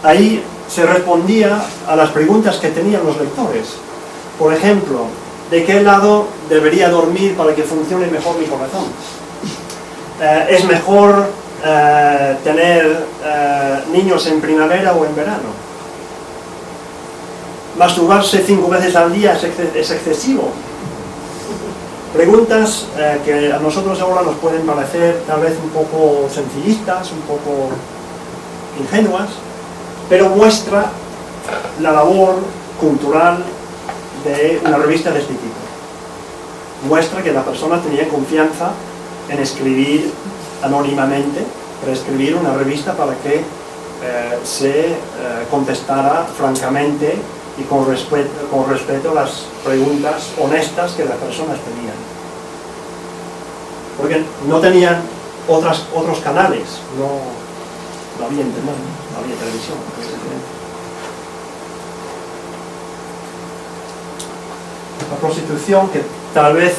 ahí se respondía a las preguntas que tenían los lectores. Por ejemplo, ¿de qué lado debería dormir para que funcione mejor mi corazón? ¿Es mejor tener niños en primavera o en verano? ¿Masturbarse 5 veces al día es excesivo? Preguntas que a nosotros ahora nos pueden parecer tal vez un poco sencillistas, un poco ingenuas, pero muestra la labor cultural de una revista de este tipo. Muestra que la persona tenía confianza en escribir anónimamente, para escribir una revista para que se contestara francamente y con respeto a las preguntas honestas que las personas tenían. Porque no tenían otros canales, no había internet, no había televisión. La prostitución, que tal vez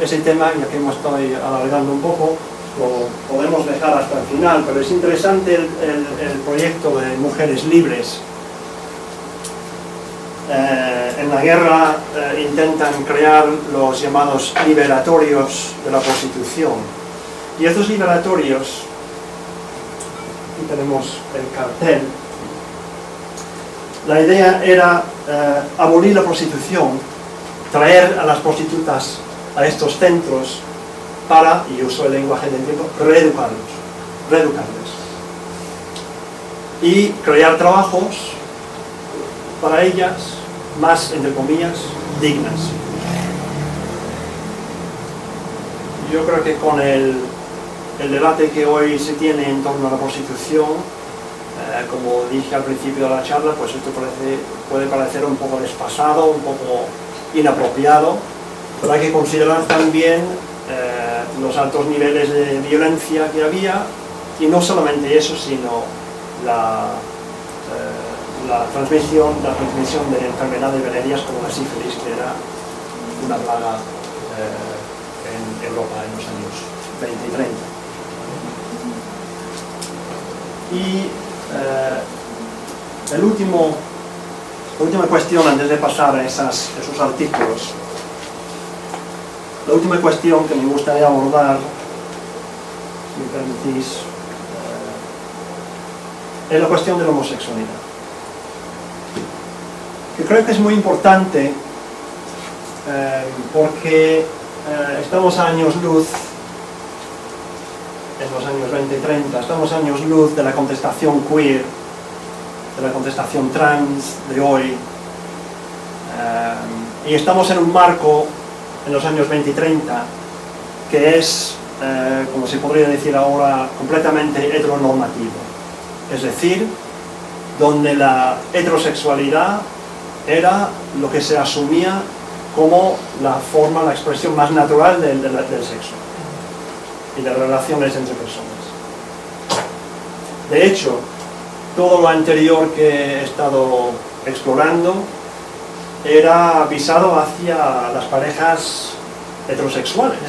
ese tema, ya que me estoy alargando un poco, lo podemos dejar hasta el final, pero es interesante el proyecto de Mujeres Libres. En la guerra intentan crear los llamados liberatorios de la prostitución, y estos liberatorios, aquí tenemos el cartel, la idea era abolir la prostitución, traer a las prostitutas a estos centros para, y uso el lenguaje del tiempo, reeducarles y crear trabajos para ellas más, entre comillas, dignas. Yo creo que con el debate que hoy se tiene en torno a la prostitución, como dije al principio de la charla, pues esto puede parecer un poco desfasado, un poco inapropiado, pero hay que considerar también los altos niveles de violencia que había, y no solamente eso, sino la transmisión de enfermedades venéreas como la sífilis, que era una plaga en Europa en los años 20 y 30. Y la última cuestión, antes de pasar a esos artículos, la última cuestión que me gustaría abordar, si me permitís, es la cuestión de la homosexualidad, que creo que es muy importante porque estamos a años luz, en los años 20 y 30, estamos a años luz de la contestación queer, de la contestación trans de hoy, y estamos en un marco en los años 20 y 30 que es, como se podría decir ahora, completamente heteronormativo, es decir, donde la heterosexualidad era lo que se asumía como la forma, la expresión más natural del sexo y de relaciones entre personas. De hecho, todo lo anterior que he estado explorando era visado hacia las parejas heterosexuales,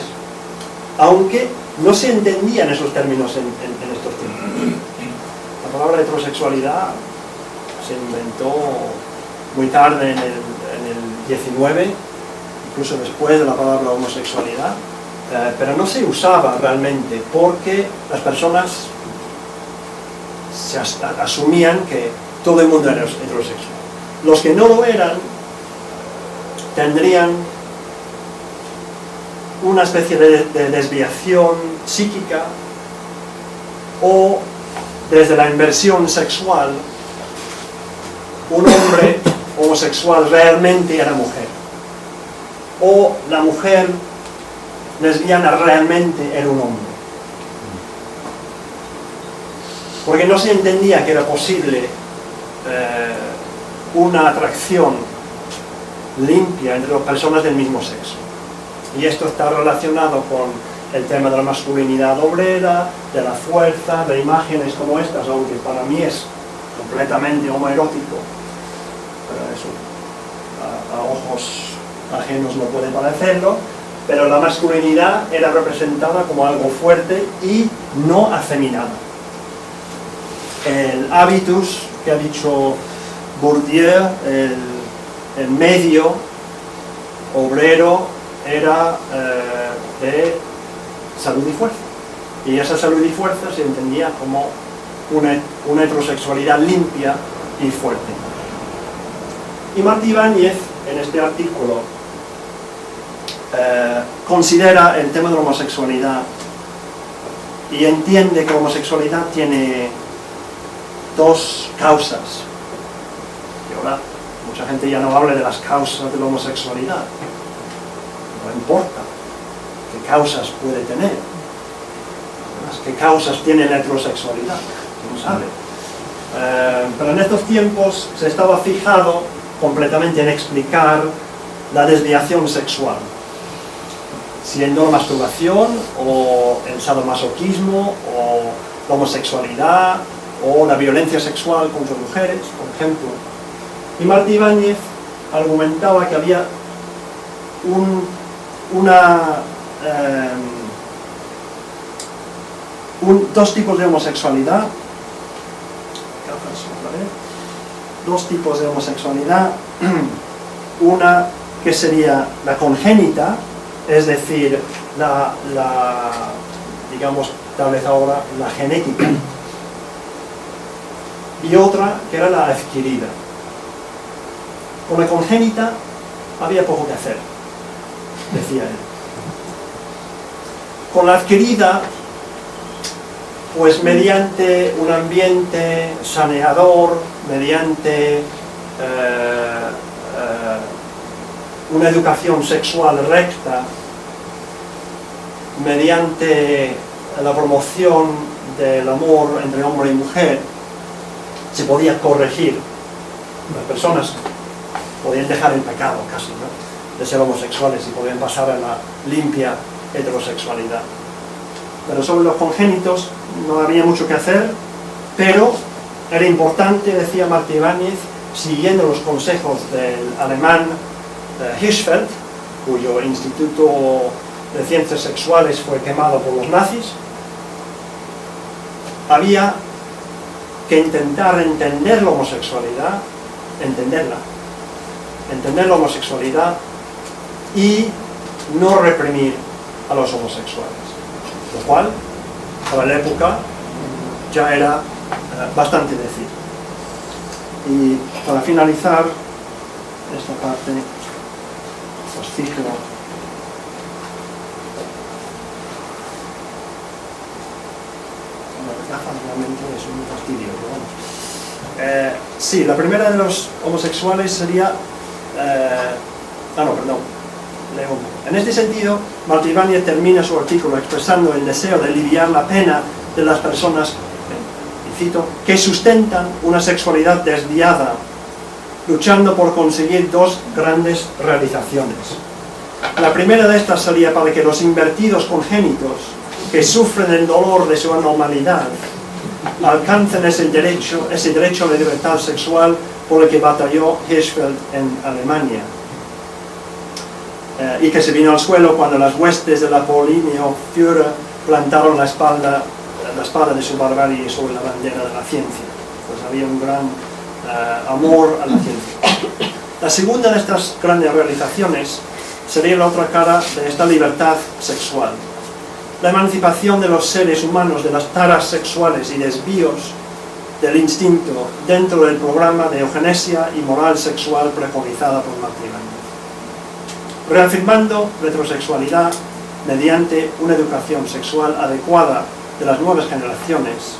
aunque no se entendían esos términos en estos tiempos. La palabra heterosexualidad se inventó muy tarde, en el 19, incluso después de la palabra homosexualidad, pero no se usaba realmente porque las personas asumían que todo el mundo era heterosexual. Los que no lo eran tendrían una especie de desviación psíquica, o desde la inversión sexual, un hombre homosexual realmente era mujer, o la mujer lesbiana realmente era un hombre, porque no se entendía que era posible una atracción limpia entre las personas del mismo sexo. Y esto está relacionado con el tema de la masculinidad obrera, de la fuerza, de imágenes como estas, aunque para mí es completamente homoerótico, pero eso a ojos ajenos no puede parecerlo, pero la masculinidad era representada como algo fuerte y no afeminado. el habitus que ha dicho Bourdieu, el medio obrero era de salud y fuerza, y esa salud y fuerza se entendía como una heterosexualidad limpia y fuerte. Y Martí Ibáñez, en este artículo, considera el tema de la homosexualidad y entiende que la homosexualidad tiene dos causas. Y ahora mucha gente ya no habla de las causas de la homosexualidad, no importa qué causas puede tener, qué causas tiene la heterosexualidad, no sabe. Pero en estos tiempos se estaba fijado completamente en explicar la desviación sexual, siendo la masturbación o el sadomasoquismo o la homosexualidad o la violencia sexual contra mujeres, por ejemplo. Y Martí Ibáñez argumentaba que había dos tipos de homosexualidad, dos tipos de homosexualidad, una que sería la congénita, es decir, digamos, tal vez ahora, la genética, y otra que era la adquirida. Con la congénita había poco que hacer, decía él. Con la adquirida, pues mediante un ambiente saneador, mediante una educación sexual recta, mediante la promoción del amor entre hombre y mujer, se podía corregir. Las personas podían dejar el pecado casi, ¿no?, de ser homosexuales y podían pasar a la limpia heterosexualidad. Pero sobre los congénitos no había mucho que hacer, pero era importante, decía Martí Ibáñez, siguiendo los consejos del alemán Hirschfeld, cuyo instituto de ciencias sexuales fue quemado por los nazis. Había que intentar entender la homosexualidad, entender la homosexualidad y no reprimir a los homosexuales, lo cual para la época ya era bastante decir. Y para finalizar esta parte, os cito realmente es un fastidio, pero vamos. Sí, la primera de los homosexuales sería en este sentido, Martí Ibáñez termina su artículo expresando el deseo de aliviar la pena de las personas, y cito, que sustentan una sexualidad desviada, luchando por conseguir dos grandes realizaciones. La primera de estas sería para que los invertidos congénitos, que sufren el dolor de su anormalidad, alcancen ese derecho a la libertad sexual por el que batalló Hirschfeld en Alemania, y que se vino al suelo cuando las huestes de la Apollinio Führer plantaron la espada de su barbarie sobre la bandera de la ciencia. Pues había un gran amor a la ciencia. La segunda de estas grandes realizaciones sería la otra cara de esta libertad sexual: la emancipación de los seres humanos de las taras sexuales y desvíos del instinto dentro del programa de eugenesia y moral sexual preconizada por Martí Ibáñez. Reafirmando la heterosexualidad mediante una educación sexual adecuada de las nuevas generaciones,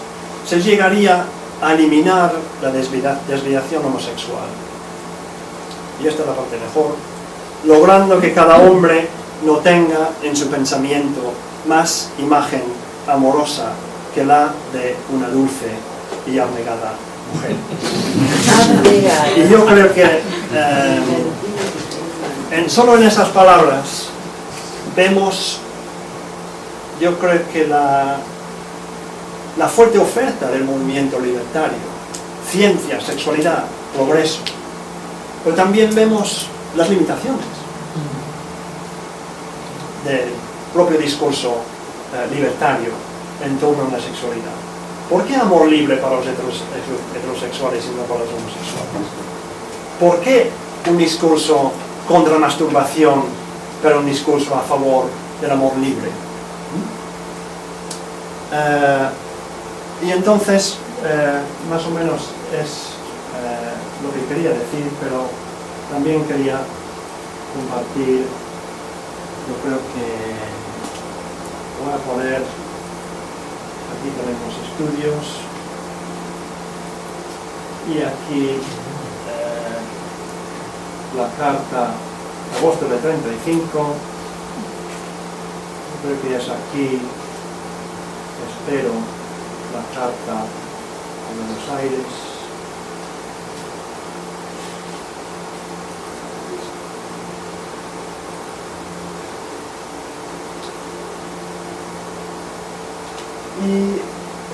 se llegaría a eliminar la desviación homosexual. Y esta es la parte mejor, logrando que cada hombre no tenga en su pensamiento más imagen amorosa que la de una dulce y abnegada mujer. Y yo creo que solo en esas palabras vemos, yo creo que la fuerte oferta del movimiento libertario: ciencia, sexualidad, progreso. Pero también vemos las limitaciones del propio discurso libertario en torno a la sexualidad. ¿Por qué amor libre para los heterosexuales y no para los homosexuales? ¿Por qué un discurso contra la masturbación, pero un discurso a favor del amor libre? Y entonces, más o menos es lo que quería decir, pero también quería compartir, yo creo que voy a poner, aquí tenemos estudios, y aquí la carta de agosto de 35, yo creo que es aquí, espero, la carta de Buenos Aires. Y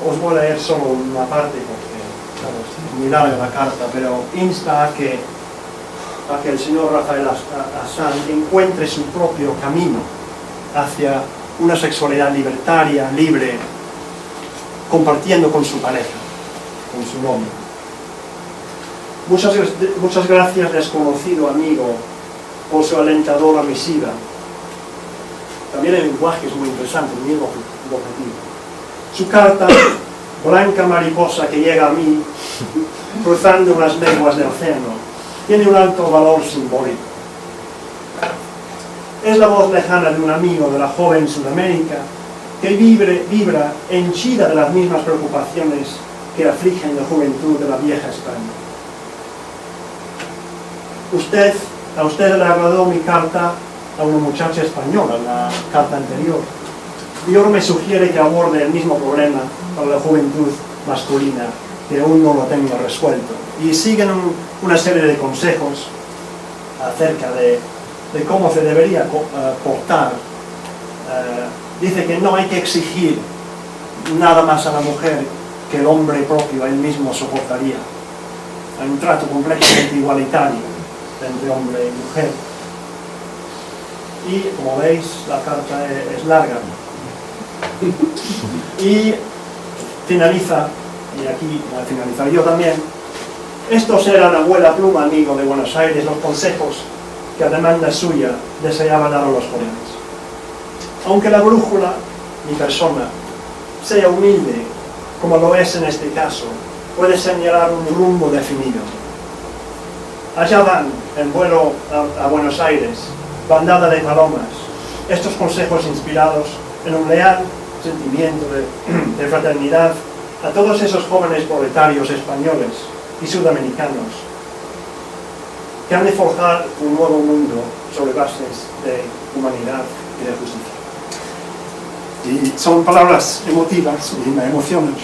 os voy a leer solo una parte porque es muy larga la carta, pero insta a que el señor Rafael Assange encuentre su propio camino hacia una sexualidad libertaria, libre, compartiendo con su pareja, con su novio. Muchas gracias, desconocido amigo, por su alentadora misiva. También el lenguaje es muy interesante, muy objetivo. Su carta, blanca mariposa que llega a mí, cruzando unas leguas del océano, tiene un alto valor simbólico. Es la voz lejana de un amigo de la joven Sudamérica que vibra henchida de las mismas preocupaciones que afligen la juventud de la vieja España. A usted le agradó mi carta a una muchacha española, la carta anterior, y ahora me sugiere que aborde el mismo problema para la juventud masculina que aún no lo tengo resuelto. Y siguen una serie de consejos acerca de cómo se debería portar. Dice que no hay que exigir nada más a la mujer que el hombre propio él mismo soportaría. Hay un trato completamente igualitario entre hombre y mujer. Y como veis, la carta es larga. Y finaliza, y aquí voy a finalizar yo también. Estos eran, abuela pluma, amigo de Buenos Aires, los consejos que a demanda suya deseaba dar a los jóvenes. Aunque la brújula, mi persona, sea humilde, como lo es en este caso, puede señalar un rumbo definido. Allá van, en vuelo a Buenos Aires, bandada de palomas, estos consejos inspirados en un leal sentimiento de fraternidad a todos esos jóvenes proletarios españoles y sudamericanos que han de forjar un nuevo mundo sobre bases de humanidad y de justicia. Y son palabras emotivas y me emocionan,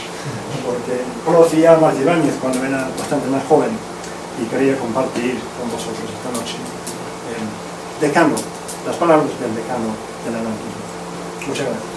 porque conocí a Martí Ibáñez cuando era bastante más joven y quería compartir con vosotros esta noche el decano, las palabras del decano del anarquismo. Muchas gracias.